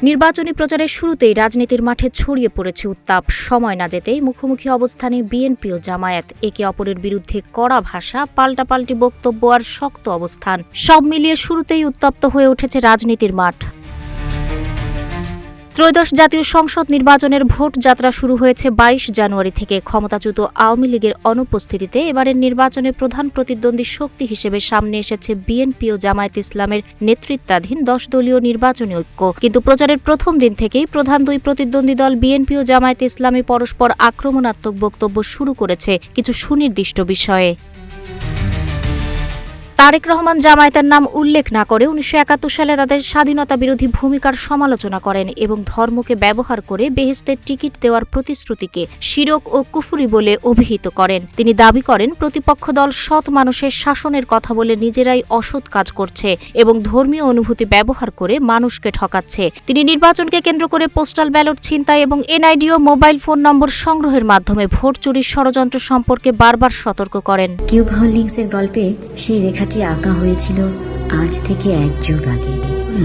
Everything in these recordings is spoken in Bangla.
নির্বাচনী প্রচারের শুরুতেই রাজনীতির মাঠে ছড়িয়ে পড়েছে উত্তাপ। সময় না যেতেই মুখোমুখি অবস্থানে বিএনপি ও জামায়াত। একে অপরের বিরুদ্ধে কড়া ভাষা, পাল্টাপাল্টি বক্তব্য আর শক্ত অবস্থান, সব মিলিয়ে শুরুতেই উত্তপ্ত হয়ে উঠেছে রাজনীতির মাঠ। ত্রয়োদশ জাতীয় সংসদ নির্বাচনের ভোট যাত্রা শুরু হয়েছে ২২ জানুয়ারি থেকে। ক্ষমতাচ্যুত আওয়ামী লীগের অনুপস্থিতিতে এবারের নির্বাচনে প্রধান প্রতিদ্বন্দ্বী শক্তি হিসেবে সামনে এসেছে বিএনপি ও জামায়াত ইসলামের নেতৃত্বাধীন ১০ দলীয় নির্বাচনী ঐক্য। কিন্তু প্রচারের প্রথম দিন থেকেই প্রধান দুই প্রতিদ্বন্দ্বী দল বিএনপি ও জামায়াত ইসলামী পরস্পর আক্রমণাত্মক বক্তব্য শুরু করেছে কিছু সুনির্দিষ্ট বিষয়ে। তারেক রহমান জামায়াতের নাম উল্লেখ না করে ১৯৭১ সালে তাদের স্বাধীনতা বিরোধী ভূমিকার সমালোচনা করেন এবং ধর্মকে ব্যবহার করে বেহেশতের টিকিট দেওয়ার প্রতিশ্রুতিকে শিরক ও কুফরি বলে অভিহিত করেন। তিনি দাবি করেন প্রতিপক্ষ দল সৎ মানুষের শাসনের কথা বলে নিজেরাই অসৎ কাজ করছে এবং ধর্মীয় অনুভূতি ব্যবহার করে মানুষকে ঠকাচ্ছে। তিনি নির্বাচনকে কেন্দ্র করে পোস্টাল ব্যালট ছিনতাই এবং এনআইডি ও মোবাইল ফোন নম্বর সংগ্রহের মাধ্যমে ভোট চুরির ষড়যন্ত্র সম্পর্কে বারবার সতর্ক করেন। কিউব হোল্ডিংসের গল্পে সেই রেখাটি আঁকা হয়েছিল আজ থেকে ১ যুগ আগে।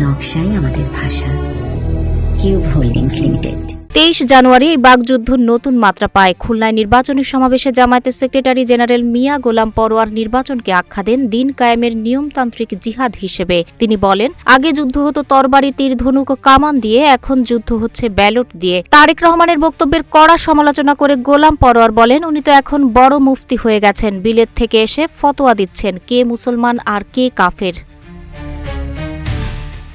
নকশাই আমাদের ভাষা। Cube holdings limited. ২৩ জানুয়ারি এই বাগযুদ্ধ নতুন মাত্রা পায়। খুলনায় নির্বাচনী সমাবেশে জামায়াতের সেক্রেটারি জেনারেল মিয়া গোলাম পরোয়ার নির্বাচনকে আখ্যা দেন দিন কায়েমের নিয়মতান্ত্রিক জিহাদ হিসেবে। তিনি বলেন, আগে যুদ্ধ হতো তরবারি, তীর, ধনুক ও কামান দিয়ে, এখন যুদ্ধ হচ্ছে ব্যালট দিয়ে। তারেক রহমানের বক্তব্যের কড়া সমালোচনা করে গোলাম পরোয়ার বলেন, উনি তো এখন বড় মুফতি হয়ে গেছেন, বিলেত থেকে এসে ফতোয়া দিচ্ছেন কে মুসলমান আর কে কাফের।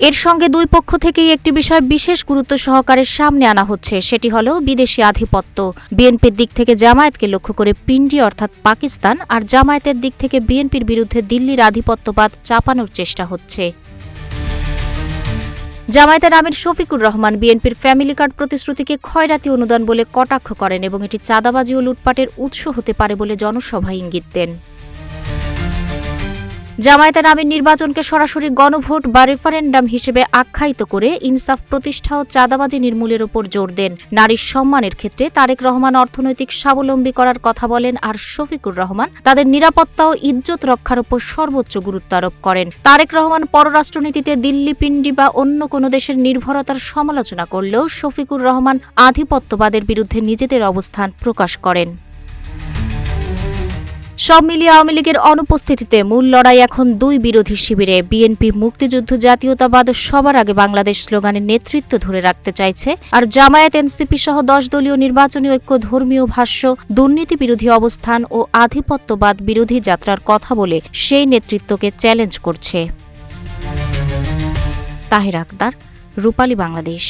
এর সঙ্গে দুই পক্ষ থেকেই একটি বিষয় বিশেষ গুরুত্ব সহকারে সামনে আনা হচ্ছে, সেটি হল বিদেশি আধিপত্য। বিএনপির দিক থেকে জামায়াতকে লক্ষ্য করে পিন্ডি অর্থাৎ পাকিস্তান, আর জামায়াতের দিক থেকে বিএনপির বিরুদ্ধে দিল্লির আধিপত্যবাদ চাপানোর চেষ্টা হচ্ছে। জামায়াতের আমির শফিকুর রহমান বিএনপির ফ্যামিলি কার্ড প্রতিশ্রুতিকে খয়রাতি অনুদান বলে কটাক্ষ করেন এবং এটি চাঁদাবাজি ও লুটপাটের উৎস হতে পারে বলে জনসভায় ইঙ্গিত দেন। জামায়াতের আমির নির্বাচনকে সরাসরি গণভোট বা রেফারেন্ডাম হিসেবে আখ্যায়িত করে ইনসাফ প্রতিষ্ঠা ও চাঁদাবাজি নির্মূলের ওপর জোর দেন। নারীর সম্মানের ক্ষেত্রে তারেক রহমান অর্থনৈতিক স্বাবলম্বী করার কথা বলেন, আর শফিকুর রহমান তাদের নিরাপত্তা ও ইজ্জত রক্ষার ওপর সর্বোচ্চ গুরুত্ব আরোপ করেন। তারেক রহমান পররাষ্ট্রনীতিতে দিল্লি, পিন্ডি বা অন্য কোনো দেশের নির্ভরতার সমালোচনা করলেও শফিকুর রহমান আধিপত্যবাদের বিরুদ্ধে নিজেদের অবস্থান প্রকাশ করেন। সব মিলিয়ে আওয়ামী লীগের অনুপস্থিতিতে মূল লড়াই এখন দুই বিরোধী শিবিরে। বিএনপি মুক্তিযুদ্ধ, জাতীয়তাবাদ, সবার আগে বাংলাদেশ স্লোগানের নেতৃত্ব ধরে রাখতে চাইছে, আর জামায়াত, এনসিপি সহ ১০ দলীয় নির্বাচনী ঐক্য ধর্মীয় ভাষ্য, দুর্নীতি বিরোধী অবস্থান ও আধিপত্যবাদ বিরোধী যাত্রার কথা বলে সেই নেতৃত্বকে চ্যালেঞ্জ করছে। তাহের আক্তার, রূপালী বাংলাদেশ।